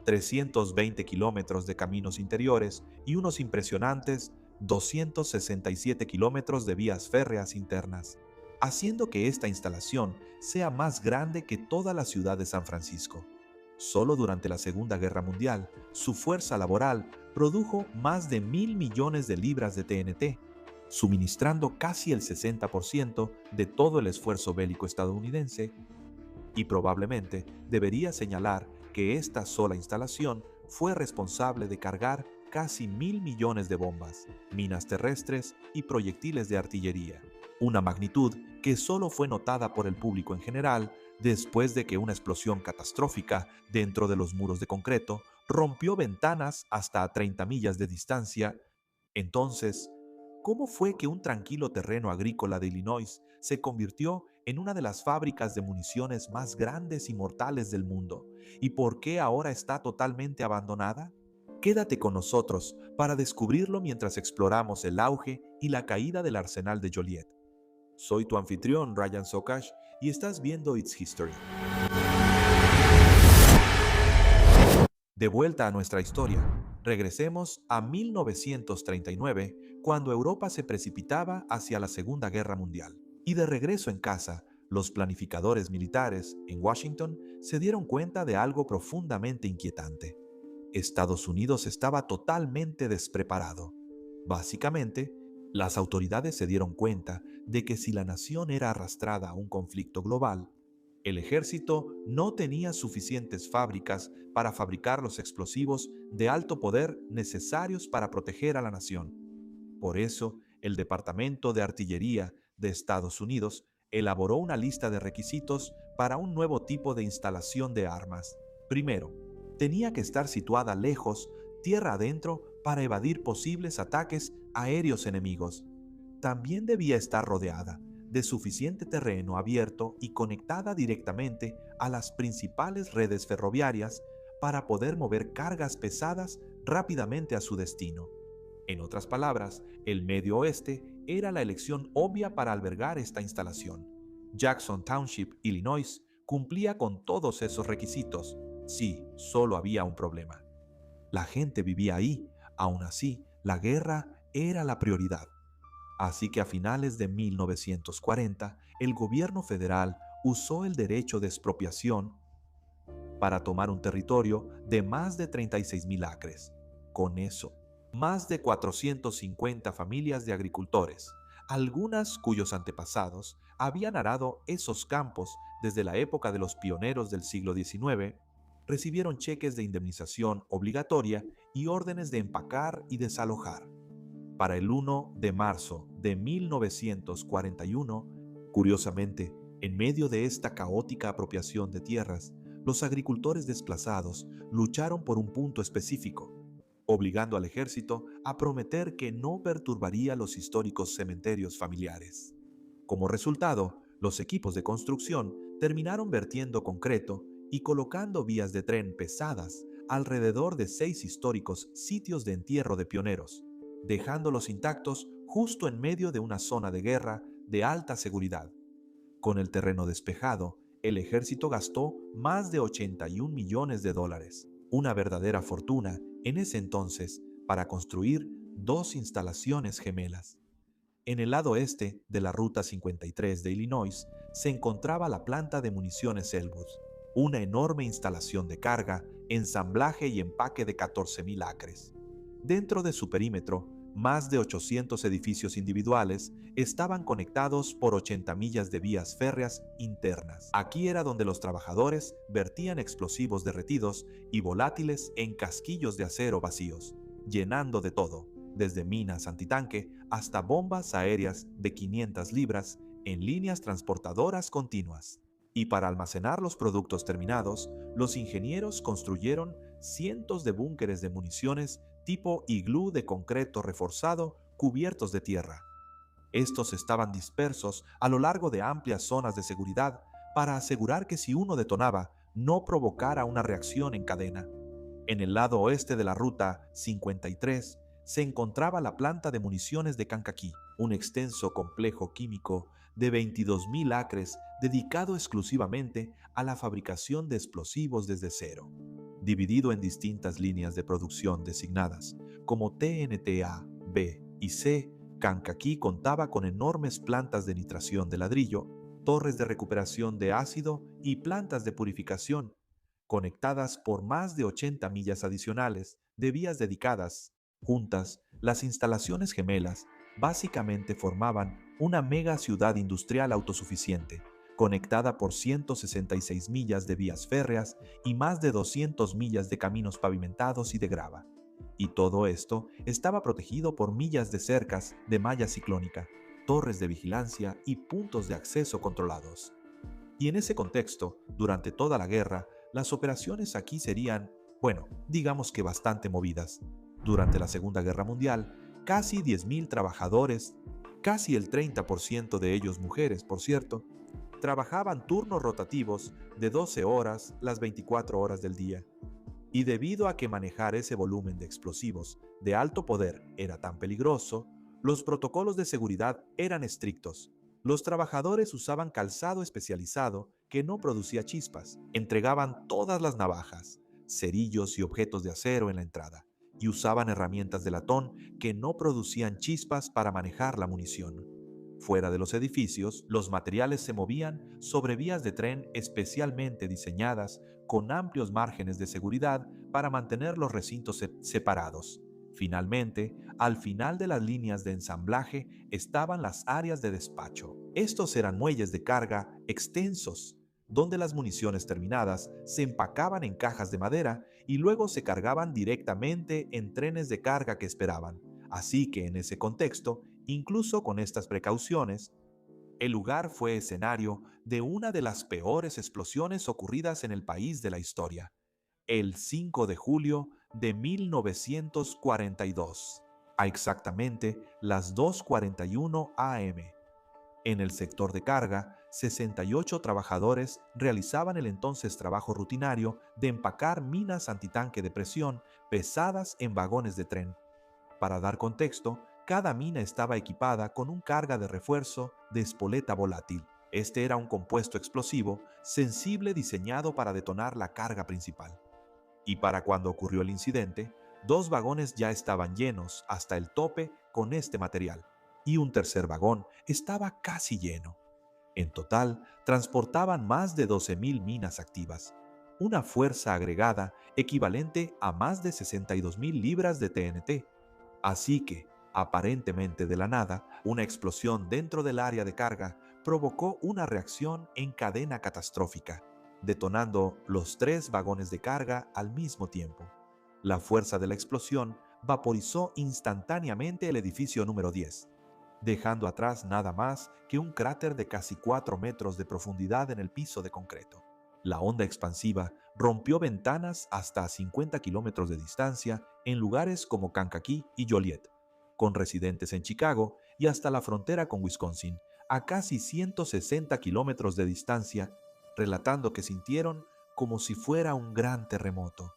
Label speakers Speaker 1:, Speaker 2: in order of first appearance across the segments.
Speaker 1: 320 kilómetros de caminos interiores y unos impresionantes 267 kilómetros de vías férreas internas, haciendo que esta instalación sea más grande que toda la ciudad de San Francisco. Solo durante la Segunda Guerra Mundial, su fuerza laboral produjo más de 1.000 millones de libras de TNT, suministrando casi el 60% de todo el esfuerzo bélico estadounidense, y probablemente debería señalar que esta sola instalación fue responsable de cargar casi 1.000 millones de bombas, minas terrestres y proyectiles de artillería, una magnitud que solo fue notada por el público en general después de que una explosión catastrófica dentro de los muros de concreto rompió ventanas hasta a 30 millas de distancia. Entonces, ¿cómo fue que un tranquilo terreno agrícola de Illinois se convirtió en una de las fábricas de municiones más grandes y mortales del mundo? ¿Y por qué ahora está totalmente abandonada? Quédate con nosotros para descubrirlo mientras exploramos el auge y la caída del arsenal de Joliet. Soy tu anfitrión, Ryan Sokash, y estás viendo It's History. De vuelta a nuestra historia, regresemos a 1939, cuando Europa se precipitaba hacia la Segunda Guerra Mundial. Y de regreso en casa, los planificadores militares en Washington se dieron cuenta de algo profundamente inquietante. Estados Unidos estaba totalmente despreparado. Básicamente, las autoridades se dieron cuenta de que si la nación era arrastrada a un conflicto global, el ejército no tenía suficientes fábricas para fabricar los explosivos de alto poder necesarios para proteger a la nación. Por eso, el Departamento de Artillería de Estados Unidos elaboró una lista de requisitos para un nuevo tipo de instalación de armas. Primero, tenía que estar situada lejos, tierra adentro, para evadir posibles ataques aéreos enemigos. También debía estar rodeada de suficiente terreno abierto y conectada directamente a las principales redes ferroviarias para poder mover cargas pesadas rápidamente a su destino. En otras palabras, el Medio Oeste era la elección obvia para albergar esta instalación. Jackson Township, Illinois, cumplía con todos esos requisitos. Sí, solo había un problema. La gente vivía ahí, aún así, la guerra era la prioridad. Así que a finales de 1940, el gobierno federal usó el derecho de expropiación para tomar un territorio de más de 36,000 acres. Con eso, más de 450 familias de agricultores, algunas cuyos antepasados habían arado esos campos desde la época de los pioneros del siglo XIX, recibieron cheques de indemnización obligatoria y órdenes de empacar y desalojar. Para el 1 de marzo de 1941, curiosamente, en medio de esta caótica apropiación de tierras, los agricultores desplazados lucharon por un punto específico, obligando al ejército a prometer que no perturbaría los históricos cementerios familiares. Como resultado, los equipos de construcción terminaron vertiendo concreto y colocando vías de tren pesadas alrededor de 6 históricos sitios de entierro de pioneros, dejándolos intactos justo en medio de una zona de guerra de alta seguridad. Con el terreno despejado, el ejército gastó más de 81 millones de dólares, una verdadera fortuna en ese entonces, para construir 2 instalaciones gemelas. En el lado este de la Ruta 53 de Illinois se encontraba la planta de municiones Elwood, una enorme instalación de carga, ensamblaje y empaque de 14,000 acres. Dentro de su perímetro, más de 800 edificios individuales estaban conectados por 80 millas de vías férreas internas. Aquí era donde los trabajadores vertían explosivos derretidos y volátiles en casquillos de acero vacíos, llenando de todo, desde minas antitanque hasta bombas aéreas de 500 libras en líneas transportadoras continuas. Y para almacenar los productos terminados, los ingenieros construyeron cientos de búnkeres de municiones tipo iglú de concreto reforzado cubiertos de tierra. Estos estaban dispersos a lo largo de amplias zonas de seguridad para asegurar que si uno detonaba, no provocara una reacción en cadena. En el lado oeste de la Ruta 53 se encontraba la planta de municiones de Kankakee, un extenso complejo químico de 22,000 acres dedicado exclusivamente a la fabricación de explosivos desde cero. dividido en distintas líneas de producción designadas como TNT-A, B y C. Kankakee contaba con enormes plantas de nitración de ladrillo, torres de recuperación de ácido y plantas de purificación, conectadas por más de 80 millas adicionales de vías dedicadas. Juntas, las instalaciones gemelas básicamente formaban una mega ciudad industrial autosuficiente, conectada por 166 millas de vías férreas y más de 200 millas de caminos pavimentados y de grava. Y todo esto estaba protegido por millas de cercas de malla ciclónica, torres de vigilancia y puntos de acceso controlados. Y en ese contexto, durante toda la guerra, las operaciones aquí serían, bueno, digamos que bastante movidas. Durante la Segunda Guerra Mundial, casi 10.000 trabajadores, casi el 30% de ellos mujeres, por cierto, trabajaban turnos rotativos de 12 horas las 24 horas del día. Y debido a que manejar ese volumen de explosivos de alto poder era tan peligroso, los protocolos de seguridad eran estrictos. Los trabajadores usaban calzado especializado que no producía chispas, entregaban todas las navajas, cerillos y objetos de acero en la entrada, y usaban herramientas de latón que no producían chispas para manejar la munición. Fuera de los edificios, los materiales se movían sobre vías de tren especialmente diseñadas con amplios márgenes de seguridad para mantener los recintos separados. Finalmente, al final de las líneas de ensamblaje estaban las áreas de despacho. Estos eran muelles de carga extensos, donde las municiones terminadas se empacaban en cajas de madera y luego se cargaban directamente en trenes de carga que esperaban. Así que en ese contexto, incluso con estas precauciones, el lugar fue escenario de una de las peores explosiones ocurridas en el país de la historia, el 5 de julio de 1942, a exactamente las 2:41 am. En el sector de carga, 68 trabajadores realizaban el entonces trabajo rutinario de empacar minas antitanque de presión pesadas en vagones de tren. Para dar contexto, cada mina estaba equipada con un carga de refuerzo de espoleta volátil. Este era un compuesto explosivo sensible diseñado para detonar la carga principal. Y para cuando ocurrió el incidente, 2 vagones ya estaban llenos hasta el tope con este material, y un tercer vagón estaba casi lleno. En total, transportaban más de 12.000 minas activas, una fuerza agregada equivalente a más de 62.000 libras de TNT. Así que, aparentemente de la nada, una explosión dentro del área de carga provocó una reacción en cadena catastrófica, detonando los 3 vagones de carga al mismo tiempo. La fuerza de la explosión vaporizó instantáneamente el edificio número 10, dejando atrás nada más que un cráter de casi 4 metros de profundidad en el piso de concreto. La onda expansiva rompió ventanas hasta a 50 kilómetros de distancia en lugares como Kankakee y Joliet, con residentes en Chicago y hasta la frontera con Wisconsin, a casi 160 kilómetros de distancia, relatando que sintieron como si fuera un gran terremoto.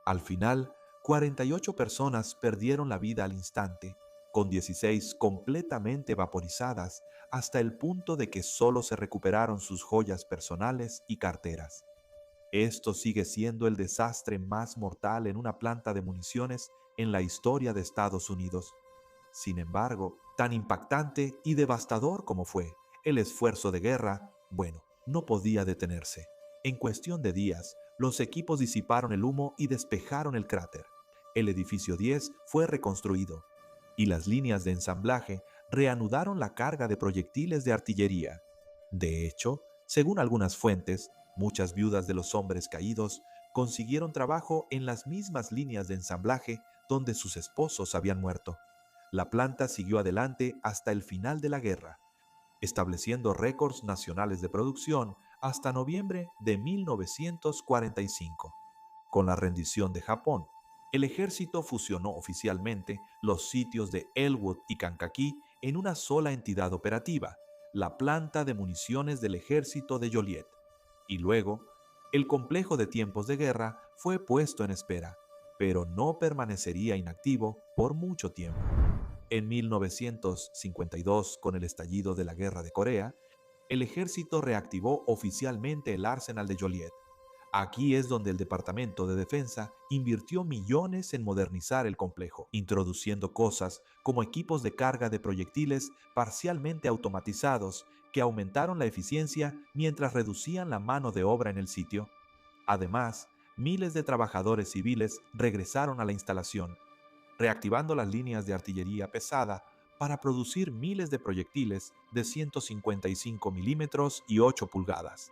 Speaker 1: Al final, 48 personas perdieron la vida al instante, con 16 completamente vaporizadas hasta el punto de que solo se recuperaron sus joyas personales y carteras. Esto sigue siendo el desastre más mortal en una planta de municiones en la historia de Estados Unidos. Sin embargo, tan impactante y devastador como fue, el esfuerzo de guerra, bueno, no podía detenerse. En cuestión de días, los equipos disiparon el humo y despejaron el cráter. El edificio 10 fue reconstruido y las líneas de ensamblaje reanudaron la carga de proyectiles de artillería. De hecho, según algunas fuentes, muchas viudas de los hombres caídos consiguieron trabajo en las mismas líneas de ensamblaje donde sus esposos habían muerto. La planta siguió adelante hasta el final de la guerra, estableciendo récords nacionales de producción hasta noviembre de 1945. Con la rendición de Japón, el ejército fusionó oficialmente los sitios de Elwood y Kankakee en una sola entidad operativa, la planta de municiones del ejército de Joliet. Y luego, el complejo de tiempos de guerra fue puesto en espera, pero no permanecería inactivo por mucho tiempo. En 1952, con el estallido de la Guerra de Corea, el ejército reactivó oficialmente el arsenal de Joliet. Aquí es donde el Departamento de Defensa invirtió millones en modernizar el complejo, introduciendo cosas como equipos de carga de proyectiles parcialmente automatizados que aumentaron la eficiencia mientras reducían la mano de obra en el sitio. Además, miles de trabajadores civiles regresaron a la instalación, reactivando las líneas de artillería pesada para producir miles de proyectiles de 155 milímetros y 8 pulgadas,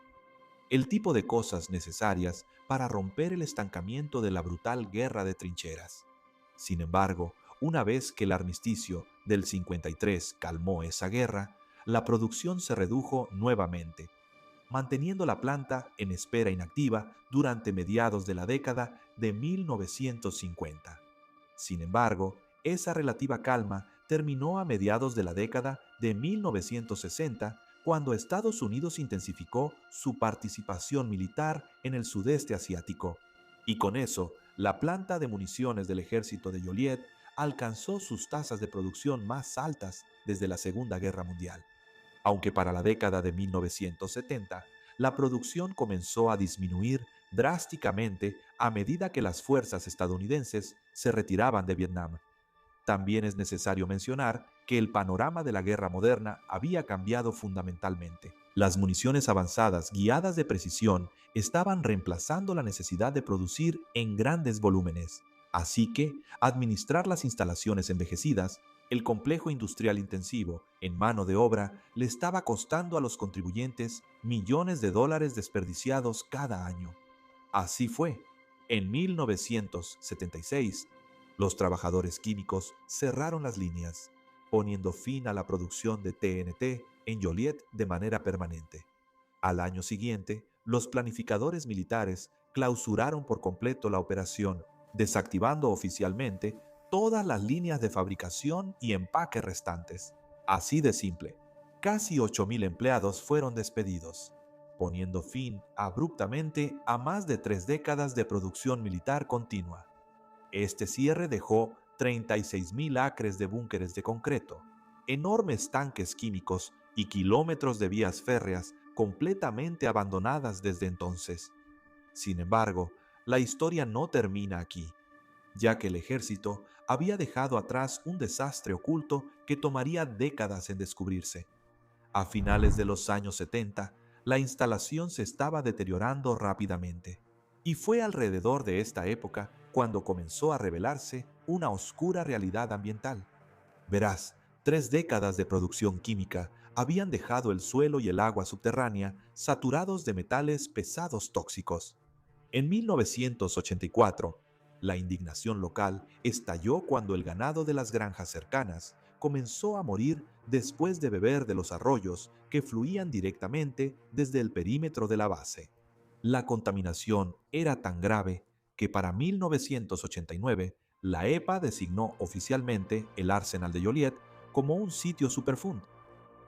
Speaker 1: el tipo de cosas necesarias para romper el estancamiento de la brutal guerra de trincheras. Sin embargo, una vez que el armisticio del 53 calmó esa guerra, la producción se redujo nuevamente, manteniendo la planta en espera inactiva durante mediados de la década de 1950. Sin embargo, esa relativa calma terminó a mediados de la década de 1960, cuando Estados Unidos intensificó su participación militar en el sudeste asiático, y con eso, la planta de municiones del ejército de Joliet alcanzó sus tasas de producción más altas desde la Segunda Guerra Mundial. Aunque para la década de 1970, la producción comenzó a disminuir drásticamente a medida que las fuerzas estadounidenses se retiraban de Vietnam. También es necesario mencionar que el panorama de la guerra moderna había cambiado fundamentalmente. Las municiones avanzadas guiadas de precisión estaban reemplazando la necesidad de producir en grandes volúmenes. Así que, administrar las instalaciones envejecidas, el complejo industrial intensivo en mano de obra le estaba costando a los contribuyentes millones de dólares desperdiciados cada año. Así fue. En 1976, los trabajadores químicos cerraron las líneas, poniendo fin a la producción de TNT en Joliet de manera permanente. Al año siguiente, los planificadores militares clausuraron por completo la operación, desactivando oficialmente todas las líneas de fabricación y empaque restantes. Así de simple, casi 8.000 empleados fueron despedidos, poniendo fin abruptamente a más de 3 décadas de producción militar continua. Este cierre dejó 36.000 acres de búnkeres de concreto, enormes tanques químicos y kilómetros de vías férreas completamente abandonadas desde entonces. Sin embargo, la historia no termina aquí, ya que el ejército había dejado atrás un desastre oculto que tomaría décadas en descubrirse. A finales de los años 70, la instalación se estaba deteriorando rápidamente, y fue alrededor de esta época cuando comenzó a revelarse una oscura realidad ambiental. Verás, 3 décadas de producción química habían dejado el suelo y el agua subterránea saturados de metales pesados tóxicos. En 1984, la indignación local estalló cuando el ganado de las granjas cercanas comenzó a morir después de beber de los arroyos que fluían directamente desde el perímetro de la base. La contaminación era tan grave que para 1989 la EPA designó oficialmente el Arsenal de Joliet como un sitio Superfund,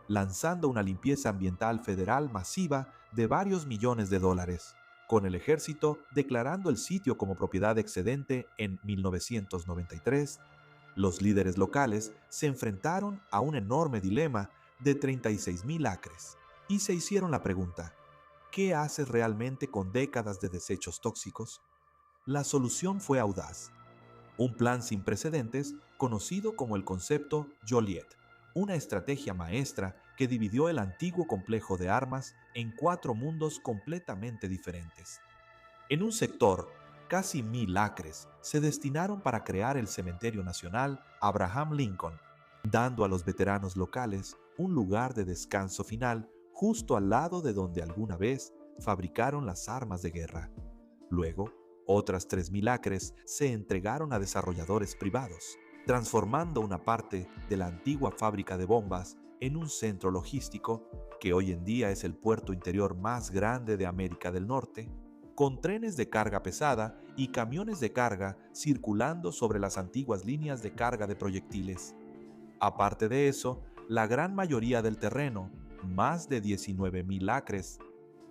Speaker 1: lanzando una limpieza ambiental federal masiva de varios millones de dólares, con el ejército declarando el sitio como propiedad excedente en 1993. Los líderes locales se enfrentaron a un enorme dilema de 36.000 acres y se hicieron la pregunta: ¿qué haces realmente con décadas de desechos tóxicos? La solución fue audaz: un plan sin precedentes conocido como el concepto Joliet, una estrategia maestra que dividió el antiguo complejo de armas en 4 mundos completamente diferentes. En un sector, casi 1.000 acres se destinaron para crear el Cementerio Nacional Abraham Lincoln, dando a los veteranos locales un lugar de descanso final justo al lado de donde alguna vez fabricaron las armas de guerra. Luego, otras 3.000 acres se entregaron a desarrolladores privados, transformando una parte de la antigua fábrica de bombas en un centro logístico que hoy en día es el puerto interior más grande de América del Norte, con trenes de carga pesada y camiones de carga circulando sobre las antiguas líneas de carga de proyectiles. Aparte de eso, la gran mayoría del terreno, más de 19.000 acres,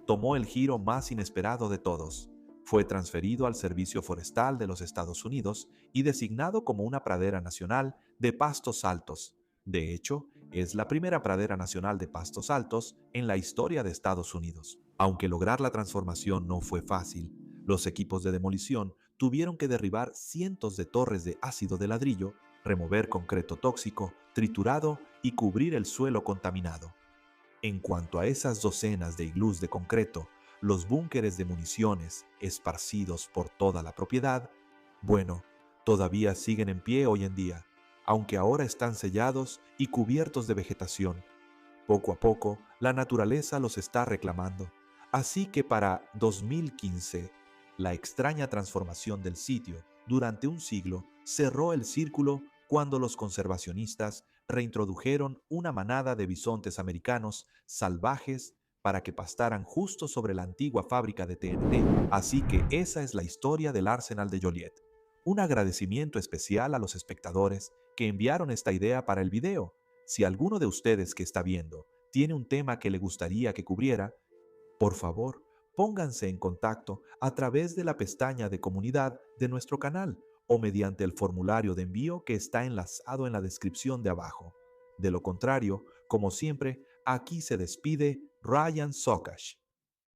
Speaker 1: tomó el giro más inesperado de todos. Fue transferido al Servicio Forestal de los Estados Unidos y designado como una pradera nacional de pastos altos. De hecho, es la primera pradera nacional de pastos altos en la historia de Estados Unidos. Aunque lograr la transformación no fue fácil, los equipos de demolición tuvieron que derribar cientos de torres de ácido de ladrillo, remover concreto tóxico, triturado y cubrir el suelo contaminado. En cuanto a esas docenas de iglús de concreto, los búnkeres de municiones esparcidos por toda la propiedad, bueno, todavía siguen en pie hoy en día, aunque ahora están sellados y cubiertos de vegetación. Poco a poco, la naturaleza los está reclamando. Así que para 2015, la extraña transformación del sitio durante un siglo cerró el círculo cuando los conservacionistas reintrodujeron una manada de bisontes americanos salvajes para que pastaran justo sobre la antigua fábrica de TNT. Así que esa es la historia del Arsenal de Joliet. Un agradecimiento especial a los espectadores que enviaron esta idea para el video. Si alguno de ustedes que está viendo tiene un tema que le gustaría que cubriera, por favor, pónganse en contacto a través de la pestaña de comunidad de nuestro canal o mediante el formulario de envío que está enlazado en la descripción de abajo. De lo contrario, como siempre, aquí se despide Ryan Sokash.